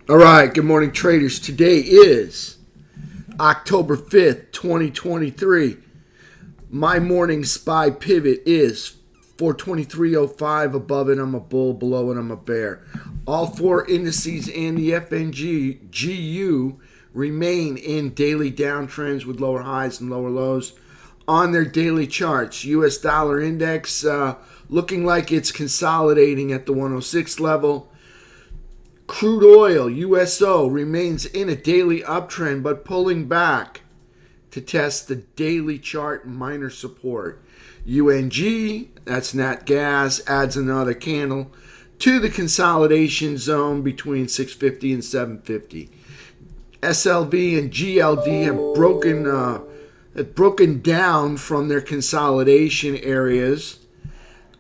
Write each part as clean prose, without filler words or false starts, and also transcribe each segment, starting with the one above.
All right, good morning, traders. Today is October 5th, 2023. My morning SPY pivot is 423.05. Above it, I'm a bull. Below it, I'm a bear. All four indices and the FNG remain in daily downtrends with lower highs and lower lows on their daily charts. US dollar index looking like it's consolidating at the 106 level. Crude oil, USO, remains in a daily uptrend but pulling back to test the daily chart minor support. UNG, that's nat gas, adds another candle to the consolidation zone between 650 and 750. SLV and GLD have broken down from their consolidation areas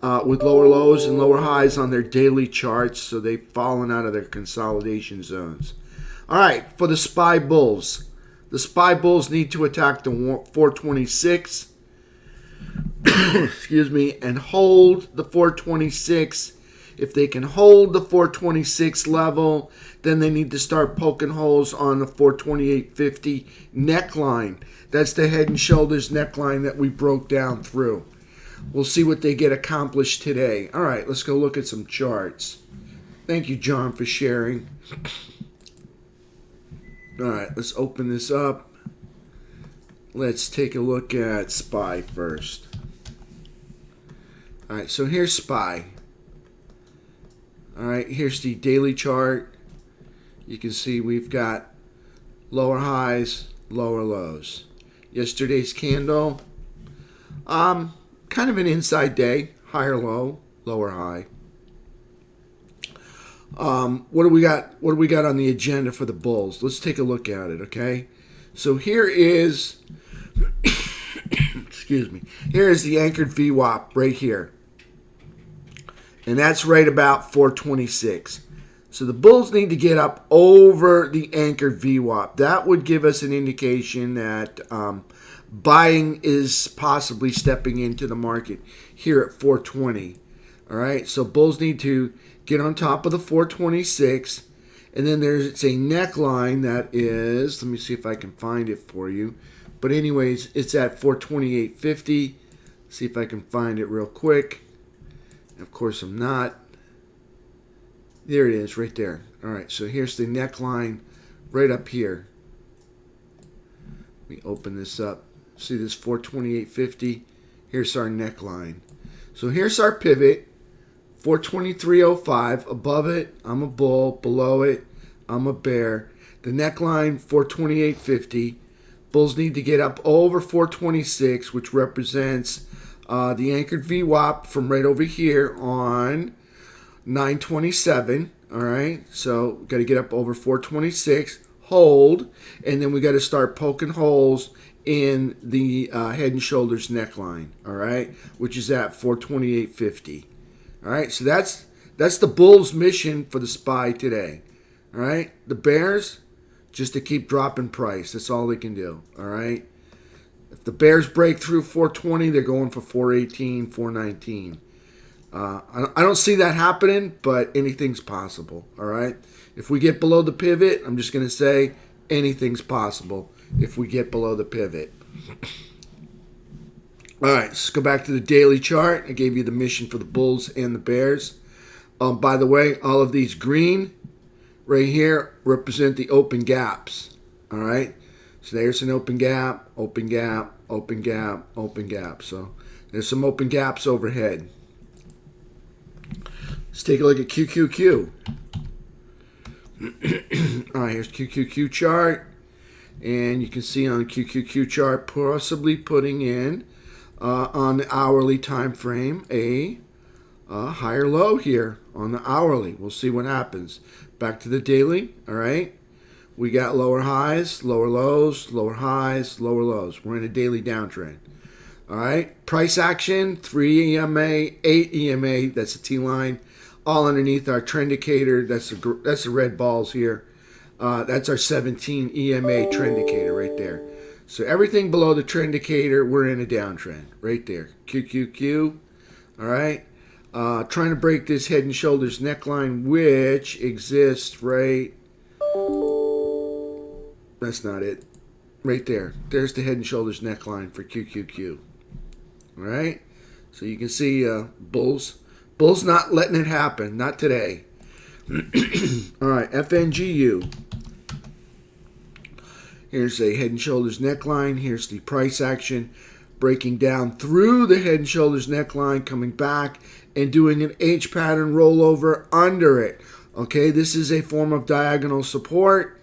with lower lows and lower highs on their daily charts, so they've fallen out of their consolidation zones. All right, for the SPY bulls. The SPY bulls need to attack the 426, excuse me, and hold the 426. If they can hold the 426 level, then they need to start poking holes on the 428.50 neckline. That's the head and shoulders neckline that we broke down through. We'll see what they get accomplished today. All right, let's go look at some charts. Thank you, John, for sharing. All right, let's open this up. Let's take a look at SPY first. All right, so here's SPY. All right, here's the daily chart. You can see we've got lower highs, lower lows. Yesterday's candle, kind of an inside day, higher low, lower high. What do we got? What do we got on the agenda for the bulls? Let's take a look at it, okay? So here is, excuse me, here is the anchored VWAP right here, and that's right about 426. So the bulls need to get up over the anchored VWAP. That would give us an indication that buying is possibly stepping into the market here at 420. All right, so bulls need to get on top of the 426, and then it's a neckline that is, let me see if I can find it for you. But anyways, it's at 428.50. See if I can find it real quick. Of course, I'm not. There it is, right there. All right, so here's the neckline right up here. Let me open this up. See this 428.50? Here's our neckline. So here's our pivot, 423.05. Above it, I'm a bull. Below it, I'm a bear. The neckline, 428.50. Bulls need to get up over 426, which represents the anchored VWAP from right over here on 927. All right, so we got to get up over 426, hold, and then we got to start poking holes in the head and shoulders neckline, all right, which is at 428.50. All right, so that's the bulls' mission for the SPY today. All right, the bears just to keep dropping price. That's all they can do. All right, if the bears break through 420, they're going for 418, 419. I don't see that happening, but anything's possible. All right, if we get below the pivot, I'm just going to say anything's possible if we get below the pivot. All right, let's go back to the daily chart. I gave you the mission for the bulls and the bears. By the way, all of these green right here represent the open gaps. All right, so there's an open gap, open gap, open gap, open gap. So there's some open gaps overhead. Let's take a look at QQQ. All right, here's QQQ chart. And you can see on the QQQ chart possibly putting in on the hourly time frame a higher low here on the hourly. We'll see what happens. Back to the daily. All right, we got lower highs, lower lows, lower highs, lower lows. We're in a daily downtrend. All right, price action, 3 EMA, 8 EMA. That's the T line. All underneath our trend indicator. That's the red balls here. That's our 17 EMA trend indicator right there. So everything below the trend indicator, we're in a downtrend right there. QQQ, all right? Trying to break this head and shoulders neckline, which exists right That's not it. Right there. There's the Head and Shoulders neckline for QQQ. All right? So you can see bulls. Bulls not letting it happen. Not today. All right, FNGU. Here's a Head and Shoulders neckline. Here's the price action breaking down through the Head and Shoulders neckline, coming back and doing an H pattern rollover under it. Okay, this is a form of diagonal support.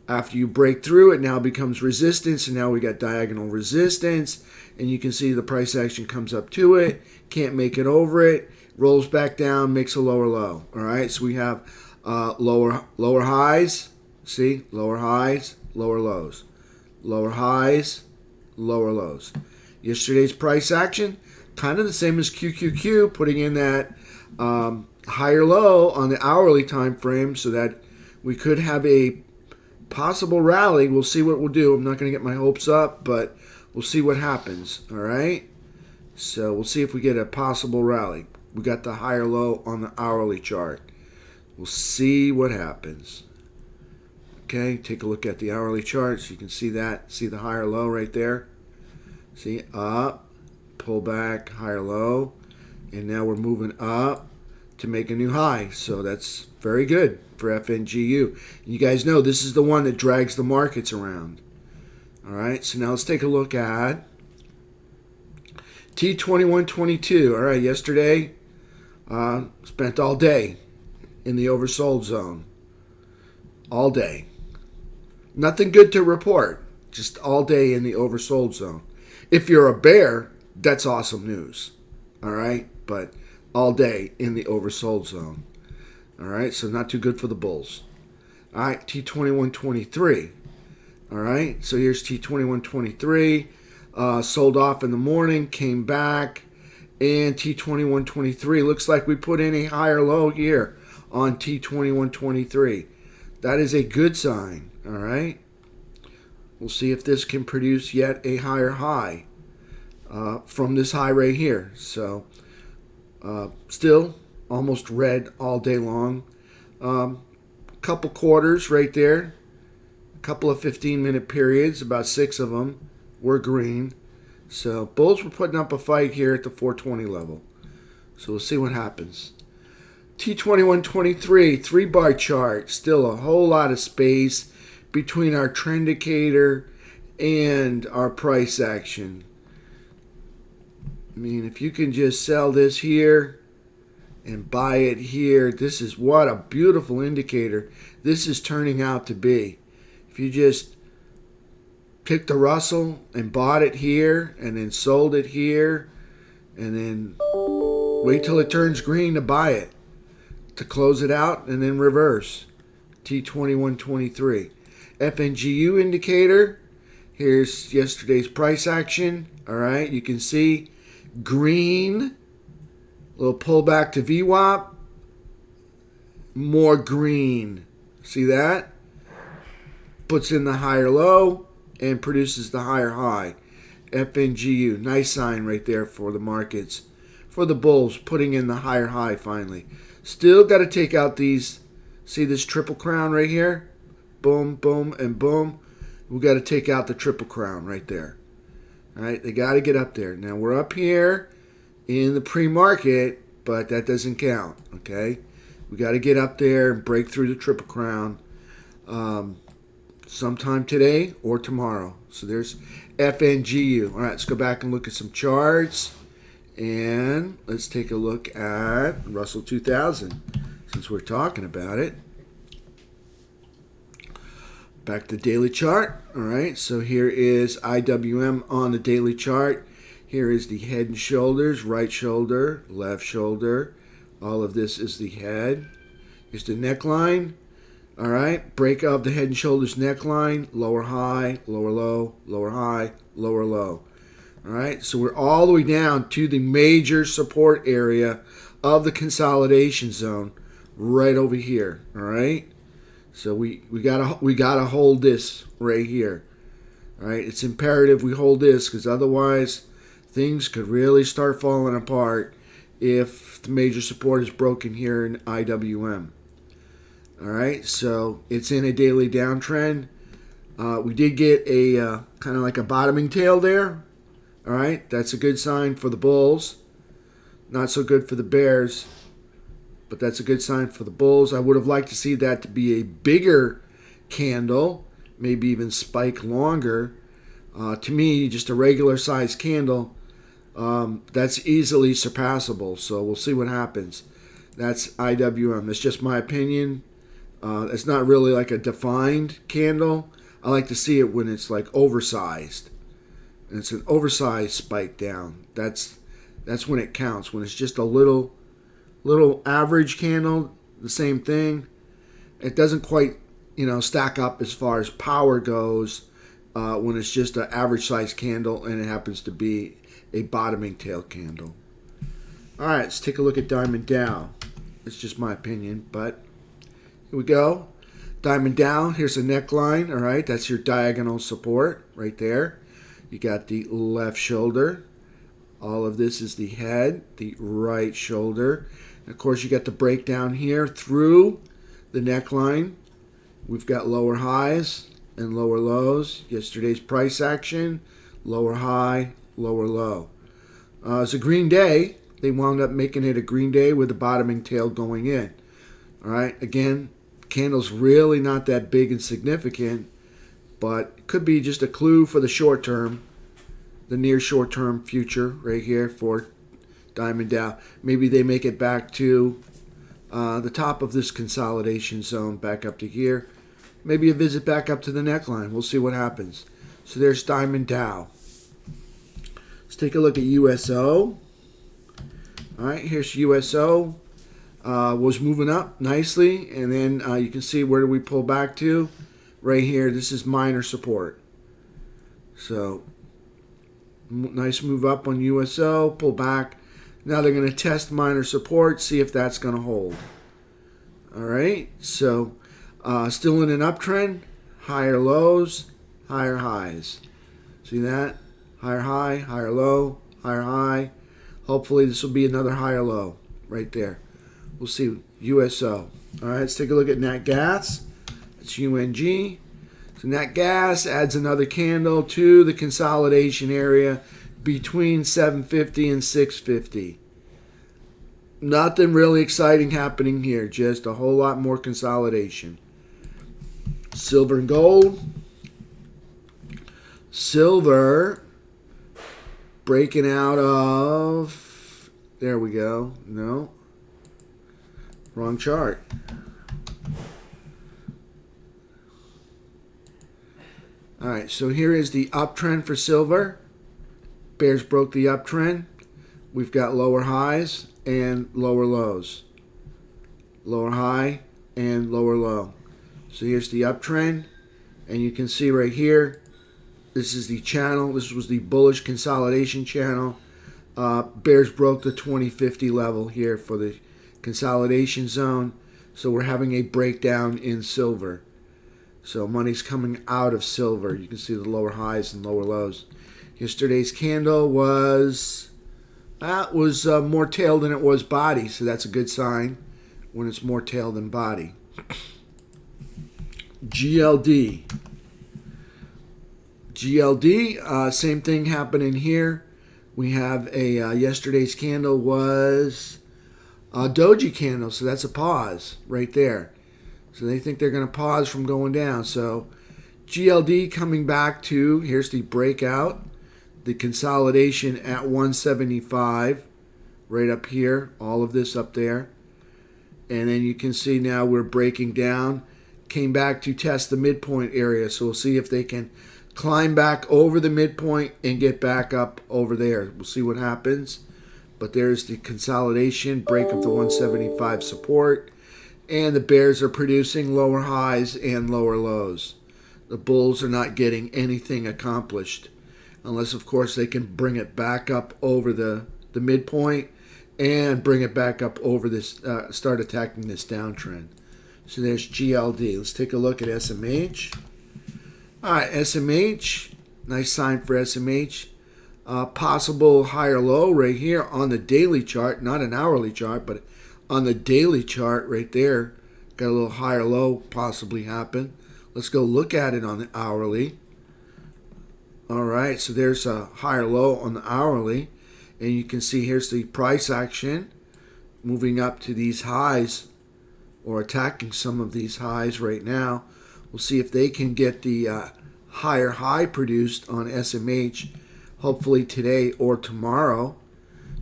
After you break through, it now becomes resistance, and now we got diagonal resistance, and you can see the price action comes up to it, can't make it over it, rolls back down, makes a lower low. All right, so we have lower highs, see, lower highs, lower lows, lower highs, lower lows. Yesterday's price action, kind of the same as QQQ, putting in that higher low on the hourly time frame so that we could have a possible rally. We'll see what we'll do. I'm not going to get my hopes up, but we'll see what happens. All right? So we'll see if we get a possible rally. We got the higher low on the hourly chart. We'll see what happens. Okay, take a look at the hourly chart so you can see that. See the higher low right there? See, up, pull back, higher low, and now we're moving up to make a new high. So that's very good for FNGU. You guys know this is the one that drags the markets around. All right, so now let's take a look at T2122. All right, yesterday spent all day in the oversold zone. All day. Nothing good to report. Just all day in the oversold zone. If you're a bear, that's awesome news. All right, but all day in the oversold zone. All right, so not too good for the bulls. All right, T2123. All right, so here's T2123. Sold off in the morning, came back, and T2123 looks like we put in a higher low here on T2123. That is a good sign. All right, we'll see if this can produce yet a higher high from this high right here. So still almost red all day long. Couple quarters right there. A couple of 15-minute periods, about 6 of them were green. So bulls were putting up a fight here at the 420 level. So we'll see what happens. T2123, 3-bar chart. Still a whole lot of space between our trend indicator and our price action. I mean, if you can just sell this here and buy it here, this is what a beautiful indicator this is turning out to be. If you just picked the Russell and bought it here and then sold it here and then wait till it turns green to buy it, to close it out and then reverse. T2123. FNGU indicator. Here's yesterday's price action. All right, you can see green, little pullback to VWAP, more green. See that? Puts in the higher low and produces the higher high. FNGU, nice sign right there for the markets. For the bulls, putting in the higher high finally. Still got to take out these, see this triple crown right here? Boom, boom, and boom. We got to take out the triple crown right there. All right, they got to get up there. Now we're up here in the pre-market, but that doesn't count, okay? We got to get up there and break through the triple crown sometime today or tomorrow. So there's FNGU. All right, let's go back and look at some charts. And let's take a look at Russell 2000 since we're talking about it. Back to daily chart. All right, so here is IWM on the daily chart. Here is the head and shoulders, right shoulder, left shoulder. All of this is the head. Here's the neckline. All right, break of the head and shoulders neckline, lower high, lower low, lower high, lower low. All right, so we're all the way down to the major support area of the consolidation zone right over here. All right, so we gotta hold this right here. All right, it's imperative we hold this because otherwise things could really start falling apart if the major support is broken here in IWM. All right, so it's in a daily downtrend. We did get a kind of like a bottoming tail there. All right, that's a good sign for the bulls. Not so good for the bears, but that's a good sign for the bulls. I would have liked to see that to be a bigger candle, maybe even spike longer. To me, just a regular size candle, that's easily surpassable. So we'll see what happens. That's IWM. That's just my opinion. It's not really like a defined candle. I like to see it when it's like oversized. And it's an oversized spike down. That's when it counts. When it's just a little average candle, the same thing. It doesn't quite, stack up as far as power goes when it's just an average size candle and it happens to be a bottoming tail candle. All right, let's take a look at Diamond Dow. It's just my opinion, but here we go. Diamond Dow, here's a neckline, all right? That's your diagonal support right there. You got the left shoulder. All of this is the head, the right shoulder. And of course, you got the breakdown here through the neckline. We've got lower highs and lower lows. Yesterday's price action, lower high, lower low. It's a green day. They wound up making it a green day with a bottoming tail going in. All right, again, candle's really not that big and significant, but it could be just a clue for the short term, the near short term future right here for Diamond Dow. Maybe they make it back to the top of this consolidation zone, back up to here. Maybe a visit back up to the neckline. We'll see what happens. So there's Diamond Dow. Let's take a look at USO. All right, here's USO. Was moving up nicely, and then you can see where do we pull back to? Right here. This is minor support. So nice move up on USO, pull back. Now they're going to test minor support, see if that's going to hold. All right, so still in an uptrend, higher lows, higher highs. See that? Higher high, higher low, higher high. Hopefully this will be another higher low right there. We'll see. USO. All right, let's take a look at Nat Gas. It's UNG. So Nat Gas adds another candle to the consolidation area between 750 and 650. Nothing really exciting happening here. Just a whole lot more consolidation. Silver and gold. Silver breaking out of... There we go. No. Wrong chart. All right, so here is the uptrend for silver. Bears broke the uptrend. We've got lower highs and lower lows. Lower high and lower low. So here's the uptrend. And you can see right here, this is the channel. This was the bullish consolidation channel. Bears broke the 2050 level here for the consolidation zone. So we're having a breakdown in silver. So money's coming out of silver. You can see the lower highs and lower lows. Yesterday's candle was more tail than it was body, so that's a good sign when it's more tail than body. GLD. GLD, same thing happening here. We have a yesterday's candle was a doji candle, so that's a pause right there. So they think they're going to pause from going down. So GLD coming back to, here's the breakout, the consolidation at 175, right up here, all of this up there. And then you can see now we're breaking down, came back to test the midpoint area. So we'll see if they can climb back over the midpoint and get back up over there. We'll see what happens. But there's the consolidation, break of the 175 support. And the bears are producing lower highs and lower lows. The bulls are not getting anything accomplished. Unless, of course, they can bring it back up over the midpoint and bring it back up over this, start attacking this downtrend. So there's GLD. Let's take a look at SMH. All right, SMH. Nice sign for SMH. Possible higher low right here on the daily chart. Not an hourly chart, but on the daily chart right there. Got a little higher low possibly happen. Let's go look at it on the hourly. All right, so there's a higher low on the hourly. And you can see here's the price action moving up to these highs or attacking some of these highs right now. We'll see if they can get the higher high produced on SMH hopefully today or tomorrow.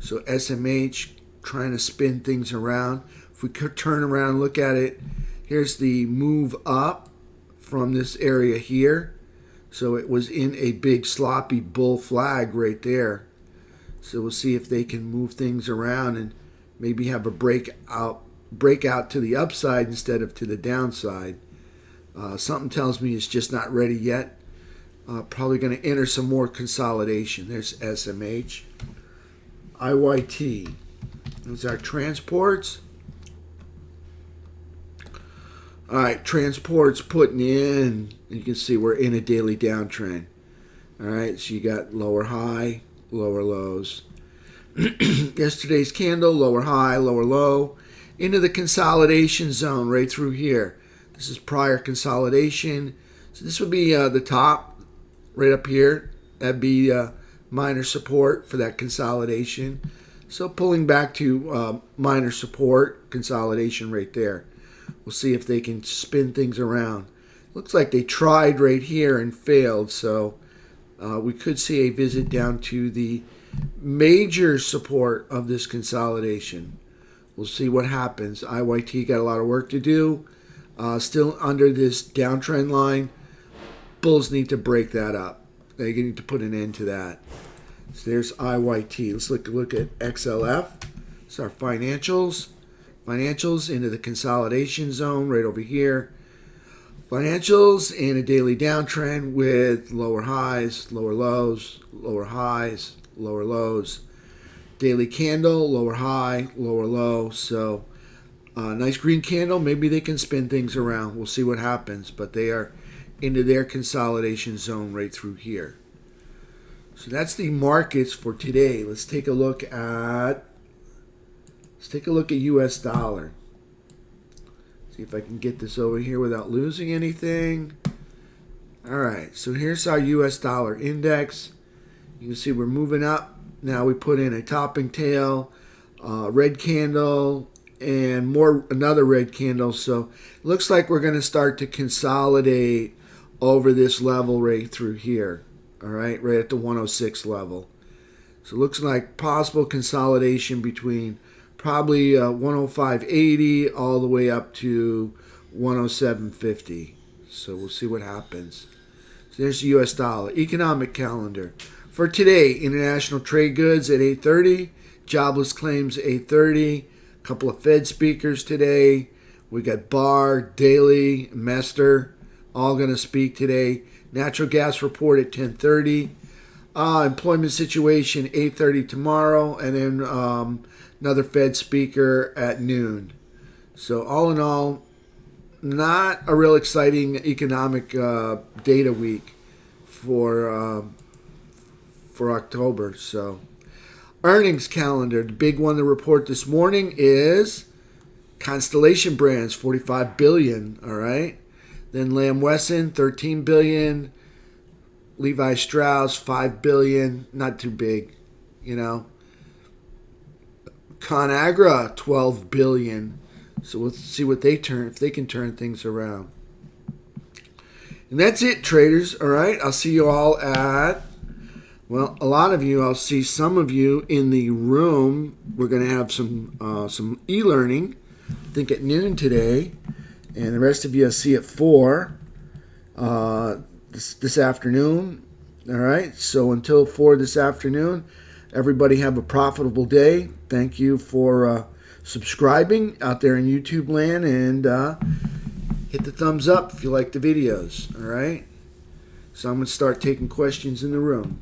So SMH trying to spin things around. If we could turn around and look at it, here's the move up from this area here. So it was in a big sloppy bull flag right there. So we'll see if they can move things around and maybe have a breakout to the upside instead of to the downside. Something tells me it's just not ready yet. Probably going to enter some more consolidation. There's SMH. IYT. Those are transports. All right, transports putting in. You can see we're in a daily downtrend. All right, so you got lower high, lower lows. Yesterday's candle, lower high, lower low. Into the consolidation zone right through here. This is prior consolidation. So this would be the top right up here. That'd be minor support for that consolidation. So pulling back to minor support, consolidation right there. We'll see if they can spin things around. Looks like they tried right here and failed. So we could see a visit down to the major support of this consolidation. We'll see what happens. IYT got a lot of work to do. Still under this downtrend line. Bulls need to break that up. They need to put an end to that. So there's IYT. Let's look at XLF. It's our financials. Financials into the consolidation zone right over here. Financials in a daily downtrend with lower highs, lower lows, lower highs, lower lows. Daily candle, lower high, lower low. So nice green candle. Maybe they can spin things around. We'll see what happens. But they are into their consolidation zone right through here. So that's the markets for today. Let's take a look at US dollar. See if I can get this over here without losing anything. All right, so here's our US dollar index. You can see we're moving up. Now we put in a topping tail, red candle, and another red candle. So it looks like we're going to start to consolidate over this level right through here. All right, right at the 106 level. So it looks like possible consolidation between probably 105.80 all the way up to 107.50. So we'll see what happens. So there's the US dollar. Economic calendar. For today, international trade goods at 8:30. Jobless claims at 8:30. A couple of Fed speakers today. We got Barr, Daly, Mester, all going to speak today. Natural gas report at 10:30. Employment situation 8:30 tomorrow. And then another Fed speaker at noon. So all in all, not a real exciting economic data week for October. So earnings calendar, the big one to report this morning is Constellation Brands, $45 billion. All right. Then Lamb Wesson, $13 billion. Levi Strauss, $5 billion. Not too big, you know. ConAgra, $12 billion. So we'll see what if they can turn things around. And that's it, traders. All right. I'll see you all at, well, a lot of you. I'll see some of you in the room. We're going to have some e-learning, I think at noon today. And the rest of you I'll see at 4 this afternoon. All right. So until 4 this afternoon, everybody have a profitable day. Thank you for subscribing out there in YouTube land, and hit the thumbs up if you like the videos. All right. So I'm going to start taking questions in the room.